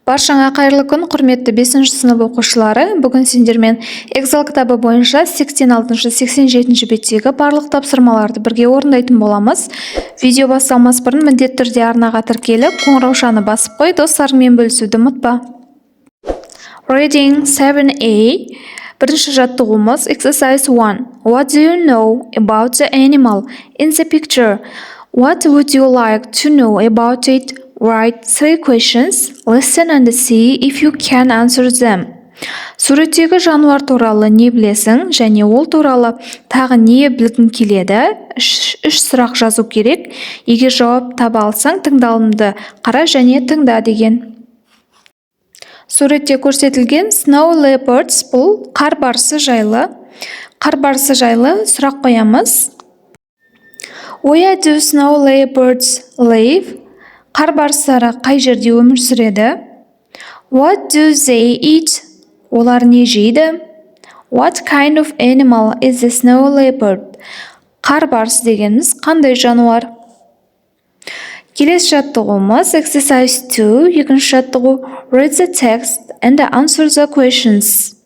Баршаңа қайырлы күн, құрметті 5 сынып оқушылары. Бүгін сендермен Excel кітабы бойынша 86-87 беттегі барлық тапсырмаларды бірге орындайтын боламыз. Видео басталмас бұрын міндетті түрде арнаға тіркеліп, қоңыраушаны басып қой, достарыңмен бөлісуді ұмытпа. Reading 7a. Бірінші жаттығуымыз Exercise 1. What do you know about the animal in the picture? What would you like to know about it? Write 3 questions. Listen and see if you can answer them. Суреттегі жануар туралы не білесің және ол туралы тағы не білгің келеді? 3 сұрақ жазу керек. Егер жауап таба алсаң, тыңдалымды қара және тыңда деген. Суретте көрсетілген snow leopards бұл қар барысы жайлы. Қар барысы жайлы сұрақ қоямыз. Where do snow leopards live? Қар барыстары қай жерде өмір сүреді? What do they eat? Олар не жейді? What kind of animal is the snow leopard? Қар барысы дегеніміз қандай жануар? Келесі жаттығуымыз Exercise 2. Екінші жаттығу Read the text and answer the questions.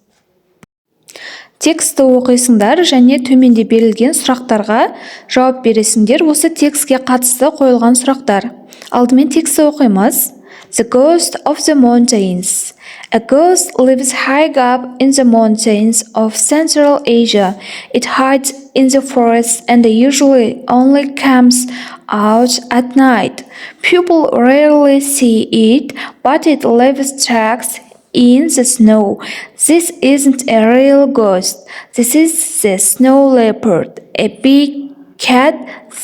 Тексті оқисыңдар және төменде берілген сұрақтарға жауап бересіңдер. Осы текстке қатысты қойылған сұрақтар. Алдымен тексті оқимыз. The ghost of the mountains. A ghost lives high up in the mountains of Central Asia. It hides in the forest and usually only comes out at night. People rarely see it, but it leaves tracks in the snow. This isn't a real ghost. This is the snow leopard, a big cat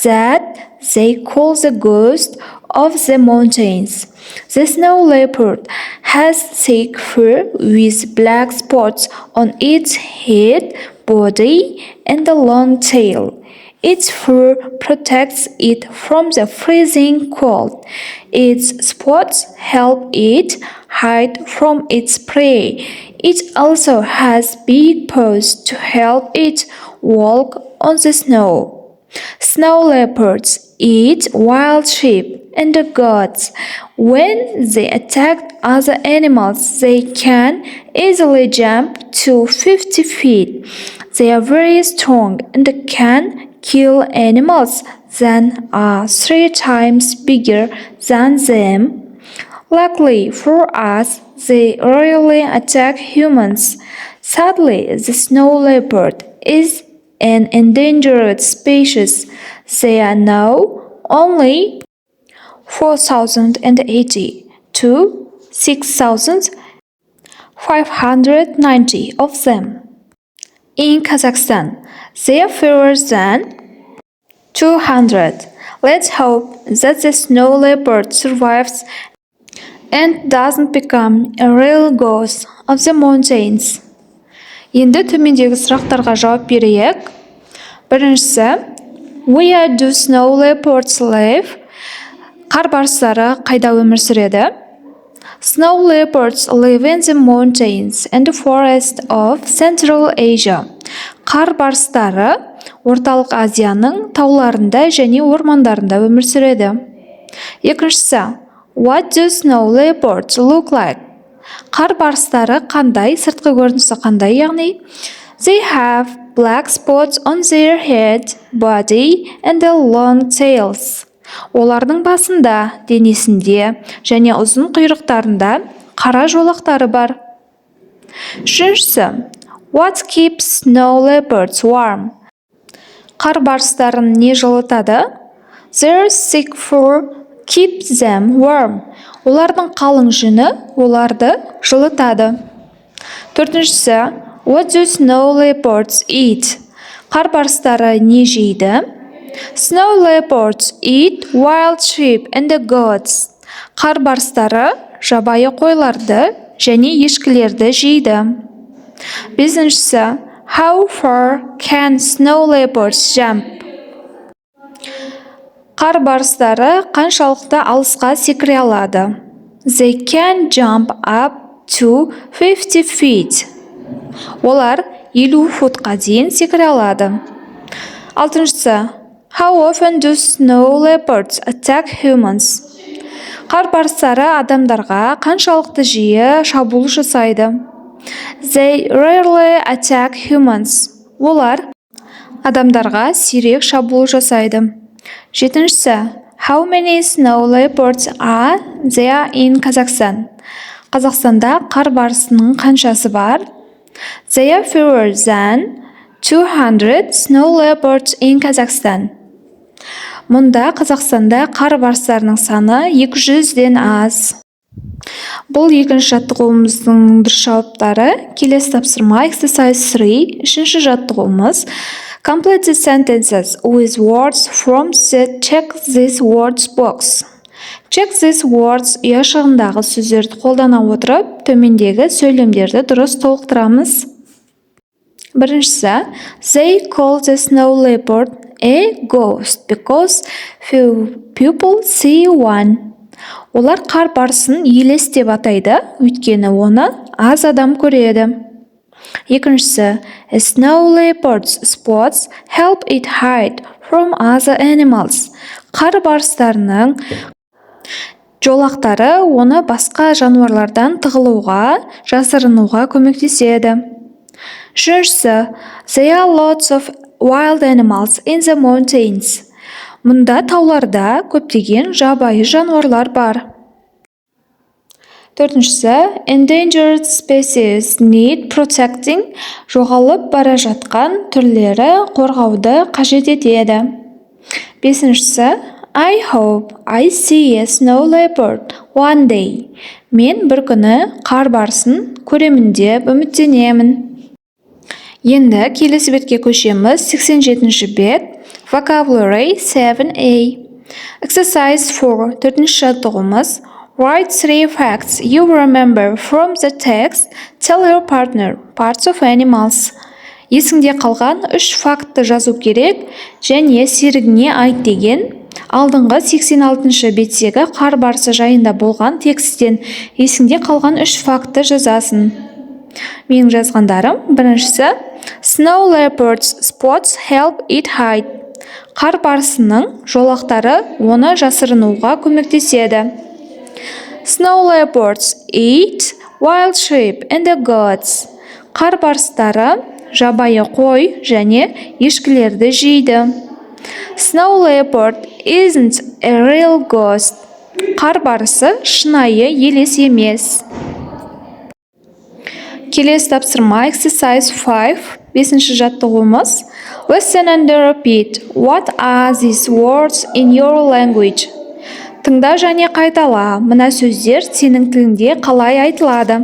that they call the ghost of the mountains. The snow leopard has thick fur with black spots on its head, body, and a long tail. Its fur protects it from the freezing cold. Its spots help it hide from its prey. It also has big paws to help it walk on the snow. Snow leopards eat wild sheep and goats. When they attack other animals, they can easily jump to 50 feet. They are very strong and can kill animals that are 3 times bigger than them. Luckily for us, they rarely attack humans. Sadly, the snow leopard is an endangered species. There are now only 4,080 to 6,590 of them. In Kazakhstan, they are fewer than 200. Let's hope that the snow leopard survives and doesn't become a real ghost of the mountains. Енді төмендегі сұрақтарға жауап берейік. Біріншісі, Where do snow leopards live? Қар барыстары қайда өмір сүреді? Snow leopards live in the mountains and forests of Central Asia. Қар барыстары Орталық Азияның тауларында және ормандарында өмір сүреді. Екіншісі, What do snow leopards look like? Қар барыстары қандай, сыртқы көрінісі қандай, яғни? They have black spots on their head, body, and long tails. Олардың басында, денесінде және ұзын құйрықтарында қара жолақтары бар. Үшіншісі, What keeps snow leopards warm? Қар барыстарын не жылытады? Their thick fur keeps them warm. Олардың қалың жүні оларды жылытады. Төртіншісі, What do snow leopards eat? Қар барыстары не жейді? Snow leopards eat wild sheep and goats. Қар барыстары жабайы қойларды және ешкілерді жейді. Бесіншісі, How far can snow leopards jump? Қар барыстары қаншалықты алысқа секіре алады? They can jump up to 50 feet. Олар 50 футқа дейін секіре алады. Алтыншысы, How often do snow leopards attack humans? Қар барыстары адамдарға қаншалықты жиі шабуыл жасайды? They rarely attack humans. Олар адамдарға сирек шабуыл жасайды. Жетіншісі, how many snow leopards are there in Kazakhstan? Қазақстанда қар барысының қаншасы бар? There are fewer than 200 snow leopards in Kazakhstan. Мұнда Қазақстанда қар барыстарының саны 200-ден аз. Бұл екінші жаттығуымыздың дұрыс жауаптары. Келесі тапсырма exercise 3. Үшінші жаттығуымыз complete the sentences with words from the check these words box. Check these words ұяшығындағы сөздерді қолдана отырып, төмендегі сөйлемдерді дұрыс толықтырамыз. Біріншісі, they call the snow leopard a ghost because few people see one. Олар қар барысын елес деп атайды, өйткені оны аз адам көреді. Екіншісі, a snow leopard's spots help it hide from other animals. Қар барыстарының жолақтары оны басқа жануарлардан тығылуға, жасырынуға көмектеседі. Үшіншісі, there are lots of wild animals in the mountains. Мұнда тауларда көптеген жабайы жануарлар бар. Төртіншісі, endangered species need protecting. Жоғалып бара жатқан түрлері қорғауды қажет етеді. Бесіншісі, I hope I see a snow leopard one day. Мен бір күні қар барысын көремін деп үміттенемін. Енді келесі бетке көшеміз. 87-ші бет. Vocabulary 7a. Exercise 4. Төртінші жаттығуымыз. Write 3 facts you remember from the text. Tell your partner. Parts of animals. Есіңде қалған 3 фактты жазу керек және серігіне айт деген алдыңғы 86-шы беттегі қар барысы жайында болған текстен есіңде қалған 3 фактты жазасын. Менің жазғандарым: біріншісі, snow leopard's spots help it hide. Қар барысының жолақтары оны жасырынуға көмектеседі. Snow leopards eat wild sheep and goats. Қар барыстары жабайы қой және ешкілерді жейді. Snow leopard isn't a real ghost. Қар барысы шынайы елес емес. Келесі тапсырма exercise 5. Бесінші жаттығуымыз. Listen and repeat. What are these words in your language? Тыңда және қайтала. Мына сөздер сенің тіліңде қалай айтылады?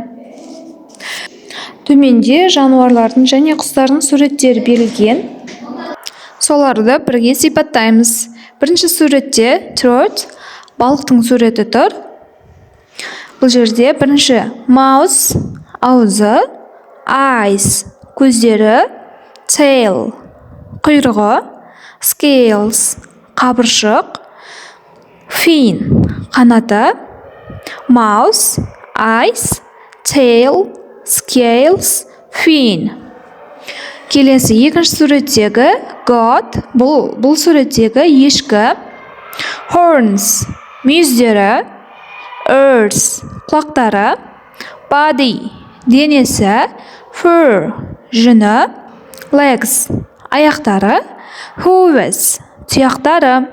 Төменде жануарлардың және құстардың суреттері берілген. Соларды бірге сипаттаймыз. Бірінші суретте trout, балықтың суреті тұр. Бұл жерде бірінші mouse, аузы, eyes, көздері, tail, құйрығы, scales, қабыршық, fin, қанаты, mouse, eyes, tail, scales, fin. Келесі екінші суреттегі goat, бұл суреттегі ешкі, horns, мүйіздері, ears, құлақтары, body, денесі, fur, жүні, legs, аяқтары, hooves, тұяқтары,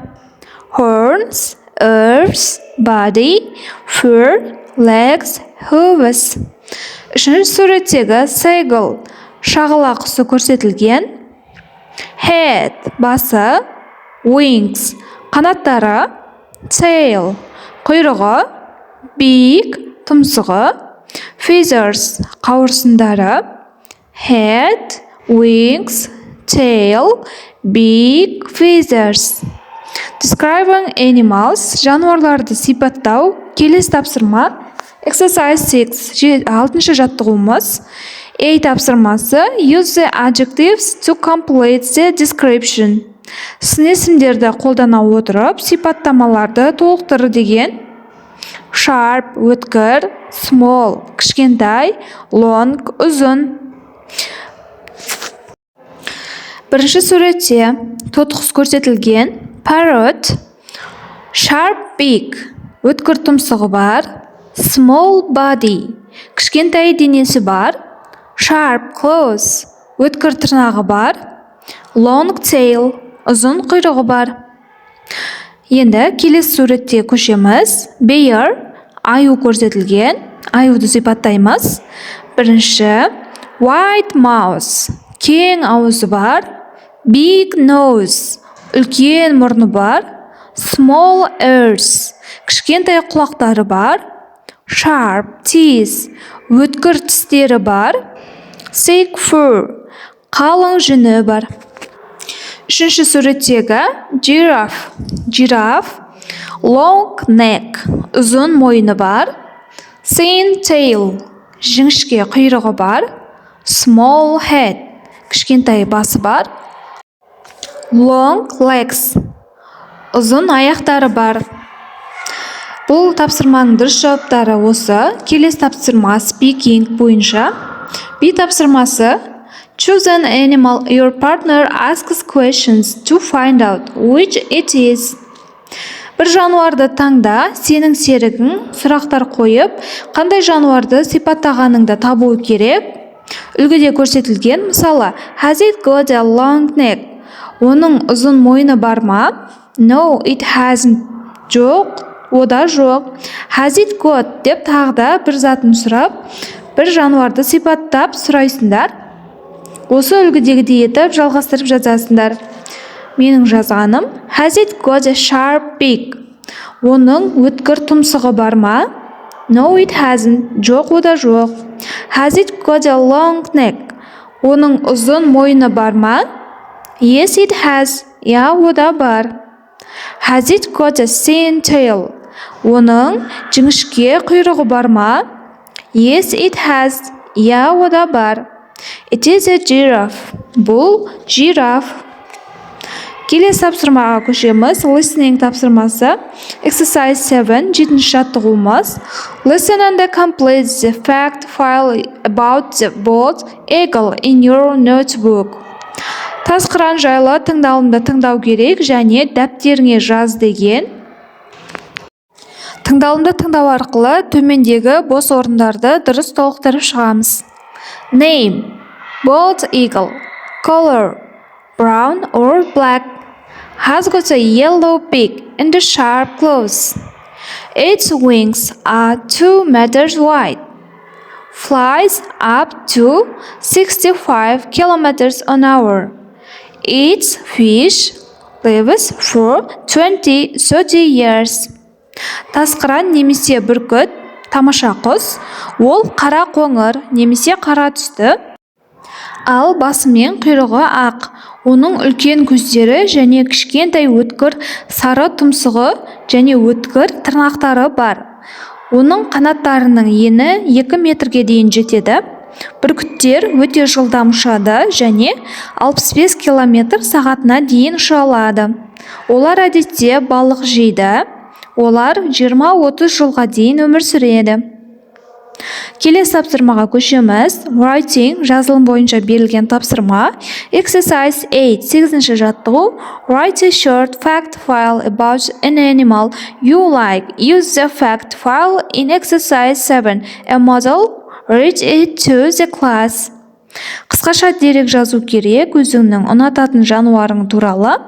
horns, ears, body, fur, legs, hooves. Үшінші суреттегі seagull, шағала құсы көрсетілген. Head, басы, wings, қанаттары, tail, құйрығы, beak, тұмсығы, feathers, қауырсындары, head, wings, tail, beak, feathers. Describing animals, жануарларды сипаттау. Келесі тапсырма exercise 6. 6-шы жаттығуымыз. A тапсырмасы. Use the adjectives to complete the description. Сын есімдерді қолдана отырып, сипаттамаларды толықтыр деген. Sharp, өткір, small, кішкентай, long, ұзын. Бірінші суретте тотқұс көрсетілген. Parrot, sharp beak, өткір тұмсығы бар. Small body, кішкентай денесі бар. Sharp claws, өткір тырнағы бар. Long tail, ұзын құйрығы бар. Енді келесі суретте көшеміз. Bear, аю көрсетілген. Аюды сипаттаймыз. Бірінші, wide mouth, кең аузы бар. Big nose, үлкен мұрны бар. Small ears, кішкентай құлақтары бар. Sharp teeth, өткір тістері бар. Thick fur, қалың жүні бар. Үшінші суреттегі giraffe. Жираф, long neck, ұзын мойны бар. Thin tail, жіңішке құйрығы бар. Small head, кішкентай басы бар. Long legs, ұзын аяқтары бар. Бұл тапсырманың дұрыс жауаптары осы. Келесі тапсырма speaking бойынша. B тапсырмасы choose an animal your partner asks questions to find out which it is. Бір жануарды таңда, сенің серігің сұрақтар қойып, қандай жануарды сипаттағаныңды табуы керек. Үлгіде көрсетілген, мысалы, has it got a long neck? Оның ұзын мойны бар ма? No, it hasn't. Жоқ, ода жоқ. Has it got деп тағда бір затын сұрап, бір жануарды сипаттап сұрайсыңдар. Осы үлгідегідей етіп жалғастырып жазасыңдар. Менің жазғаным has it got a sharp beak? Оның өткір тұмсығы бар ма? No, it hasn't. Жоқ, ода жоқ. Has it got a long neck? Оның ұзын мойны бар ма? Yes, it has. Я, ода бар. Has it got a thin tail? Оның жіңішке құйрығы бар ма? Yes, it has. Я, ода бар. It is a giraffe. Бұл жираф. Келесі тапсырмаға көшеміз. Listening тапсырмасы. Exercise 7, 7-ші жаттығуымыз. Listen and complete the fact file about the bald eagle in your notebook. Тасқыран жайлы тыңдалымды тыңдау керек және дәптеріңе жаз деген. Тыңдалымды тыңдау арқылы төмендегі бос орындарды дұрыс толықтырып шығамыз. Name, bald eagle. Color, brown or black. Has got a yellow beak and sharp claws. Its wings are 2 meters wide. Flies up to 65 kilometers an hour. Eats fish. Lives for 20-30 years. Тасқыран немесе бүркіт, тамаша құс, ол қара қоңыр немесе қара түсті, ал басы мен құйрығы ақ. Оның үлкен көздері және кішкентай өткір сары тұмсығы және өткір тырнақтары бар. Оның қанаттарының ені 2 метрге дейін жетеді. Бүркіттер өте жылдам ұшады және 65 км сағатына дейін ұша алады. Олар әдетте балық жейді. Олар 20-30 жылға дейін өмір сүреді. Келесі тапсырмаға көшеміз. Writing жазылым бойынша берілген тапсырма. Exercise 8, 8-ші жаттығу. Write a short fact file about an animal you like. Use the fact file in exercise 7. A model. Read it to the class. Қысқаша дерек жазу керек өзіңнің ұнататын жануарың туралы.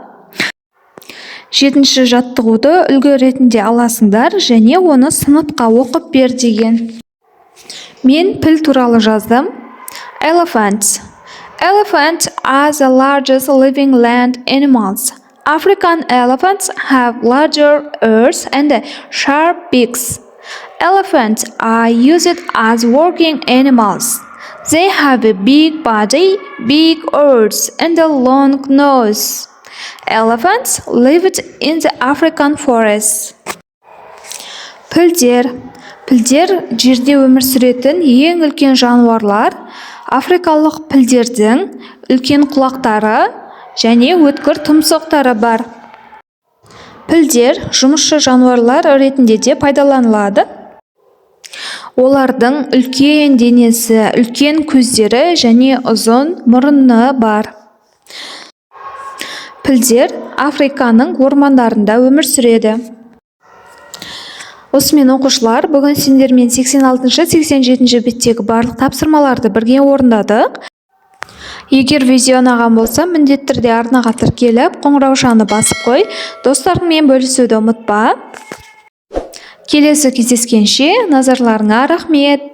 7-ші жаттығуды үлгі ретінде аласыңдар және оны сыныпқа оқып бер деген. Мен піл туралы жаздым. Elephants. Elephants are the largest living land animals. African elephants have larger ears and sharp beaks. Elephants are used as working animals. They have a big body, big ears, and a long nose. Elephants lived in the African forests. Пілдер. Пілдер жерде өмір сүретін ең үлкен жануарлар. Африкалық пілдердің үлкен құлақтары және өткір тұмсықтары бар. Пілдер жұмысшы жануарлар ретінде де пайдаланылады. Олардың үлкен денесі, үлкен көздері және ұзын мұрыны бар. Пілдер Африканың ормандарында өмір сүреді. Осымен оқушылар, бүгін сендермен 86-87 беттегі барлық тапсырмаларды бірге орындадық. Егер видео ұнаған болса, міндетті түрде арнаға тіркеліп, қоңыраушаны басып қой. Достарыңмен бөлісуді ұмытпа. Келесі кездескенше назарларыңа рахмет.